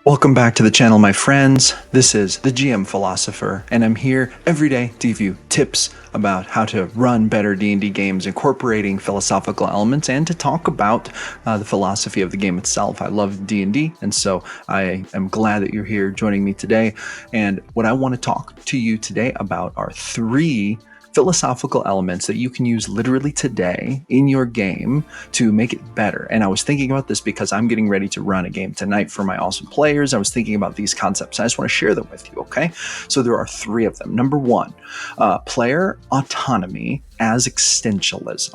Welcome back to the channel, my friends. This is the GM Philosopher, and I'm here every day to give you tips about how to run better D&D games, incorporating philosophical elements, and to talk about the philosophy of the game itself. I love D&D, and so I am glad that you're here joining me today. And what I want to talk to you today about are 3 philosophical elements that you can use literally today in your game to make it better. And I was thinking about this because I'm getting ready to run a game tonight for my awesome players. I was thinking about these concepts. I just want to share them with you, okay? So there are 3 of them. Number 1, player autonomy as existentialism.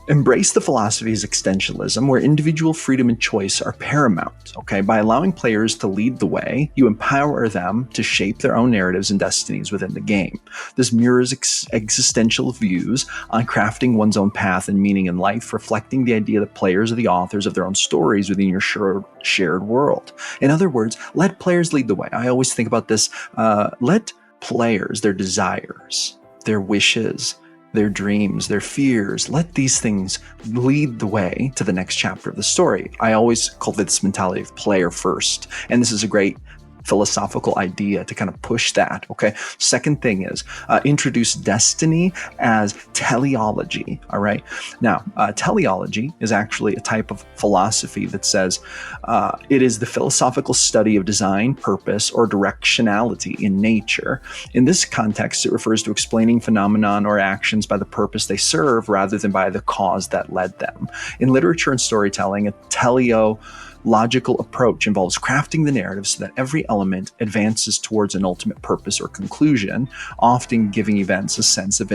Embrace the philosophy of existentialism, where individual freedom and choice are paramount. Okay, by allowing players to lead the way, you empower them to shape their own narratives and destinies within the game. This mirrors existential views on crafting one's own path and meaning in life, reflecting the idea that players are the authors of their own stories within your shared world. In other words, let players lead the way. I always think about this. Let players, their desires, their wishes, their dreams, their fears, let these things lead the way to the next chapter of the story. I always cultivate this mentality of player first. And this is a great philosophical idea to kind of push that. Okay. Second thing is introduce destiny as teleology. All right. Now, teleology is actually a type of philosophy that says it is the philosophical study of design, purpose, or directionality in nature. In this context, it refers to explaining phenomenon or actions by the purpose they serve rather than by the cause that led them. In literature and storytelling, a teleological approach involves crafting the narrative so that every element advances towards an ultimate purpose or conclusion, often giving events a sense of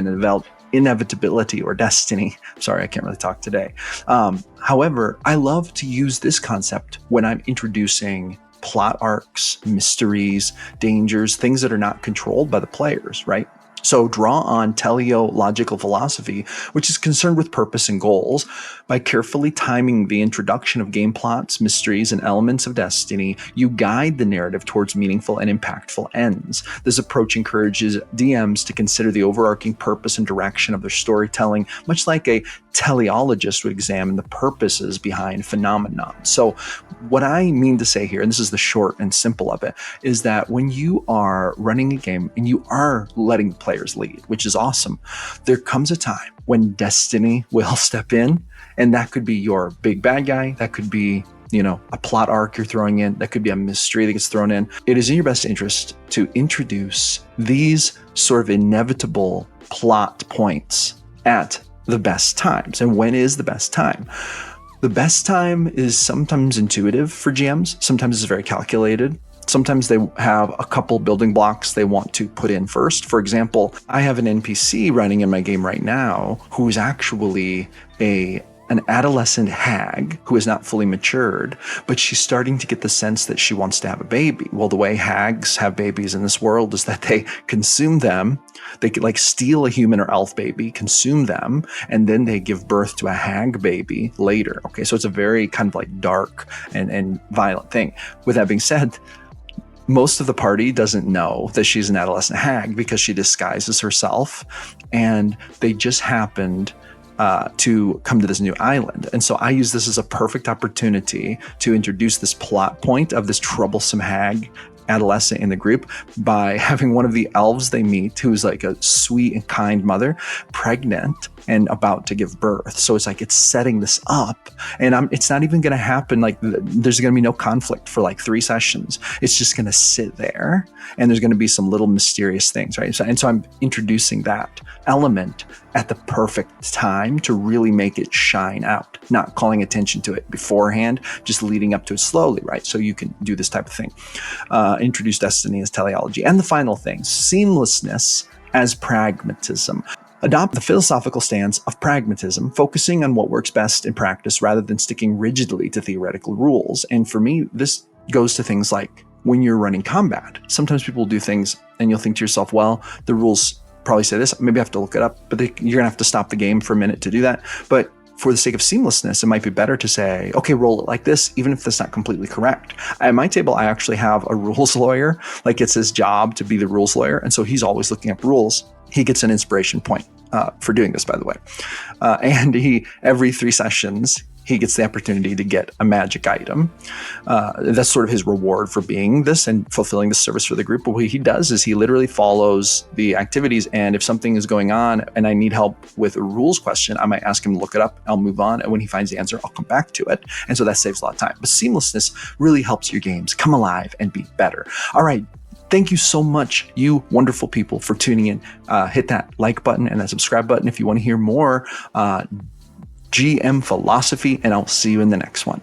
inevitability or destiny. Sorry, I can't really talk today. However, I love to use this concept when I'm introducing plot arcs, mysteries, dangers, things that are not controlled by the players, right? So draw on teleological philosophy, which is concerned with purpose and goals. By carefully timing the introduction of game plots, mysteries, and elements of destiny, you guide the narrative towards meaningful and impactful ends. This approach encourages DMs to consider the overarching purpose and direction of their storytelling, much like a teleologist would examine the purposes behind phenomenon. So what I mean to say here, and this is the short and simple of it, is that when you are running a game and you are letting the players lead, which is awesome, there comes a time when destiny will step in, and that could be your big bad guy, that could be a plot arc you're throwing in, that could be a mystery that gets thrown in. It is in your best interest to introduce these sort of inevitable plot points at the best times. And when is the best time? The best time is sometimes intuitive for GMs. Sometimes it's very calculated. Sometimes they have a couple building blocks they want to put in first. For example, I have an NPC running in my game right now who is actually an adolescent hag who is not fully matured, but she's starting to get the sense that she wants to have a baby. Well, the way hags have babies in this world is that they consume them. They could like steal a human or elf baby, consume them, and then they give birth to a hag baby later. Okay, so it's a very kind of like dark and violent thing. With that being said, most of the party doesn't know that she's an adolescent hag because she disguises herself, and they just happened to come to this new island. And so I use this as a perfect opportunity to introduce this plot point of this troublesome hag adolescent in the group by having one of the elves they meet, who's like a sweet and kind mother, pregnant and about to give birth. So it's like it's setting this up, and it's not even going to happen. Like there's going to be no conflict for like 3 sessions. It's just going to sit there, and there's going to be some little mysterious things, right? So I'm introducing that element at the perfect time to really make it shine out, not calling attention to it beforehand, just leading up to it slowly, right? So you can do this type of thing. Introduce destiny as teleology. And the final thing, seamlessness as pragmatism. Adopt the philosophical stance of pragmatism, focusing on what works best in practice rather than sticking rigidly to theoretical rules. And for me, this goes to things like when you're running combat. Sometimes people do things and you'll think to yourself, well, the rules probably say this, maybe I have to look it up, but you're gonna have to stop the game for a minute to do that. But for the sake of seamlessness, it might be better to say, okay, roll it like this, even if that's not completely correct. At my table, I actually have a rules lawyer. Like it's his job to be the rules lawyer. And so he's always looking up rules. He gets an inspiration point for doing this, by the way. And he, every 3 sessions, he gets the opportunity to get a magic item. That's sort of his reward for being this and fulfilling the service for the group. But what he does is he literally follows the activities. And if something is going on and I need help with a rules question, I might ask him to look it up. I'll move on. And when he finds the answer, I'll come back to it. And so that saves a lot of time. But seamlessness really helps your games come alive and be better. All right. Thank you so much, you wonderful people, for tuning in. Hit that like button and that subscribe button if you want to hear more GM philosophy, and I'll see you in the next one.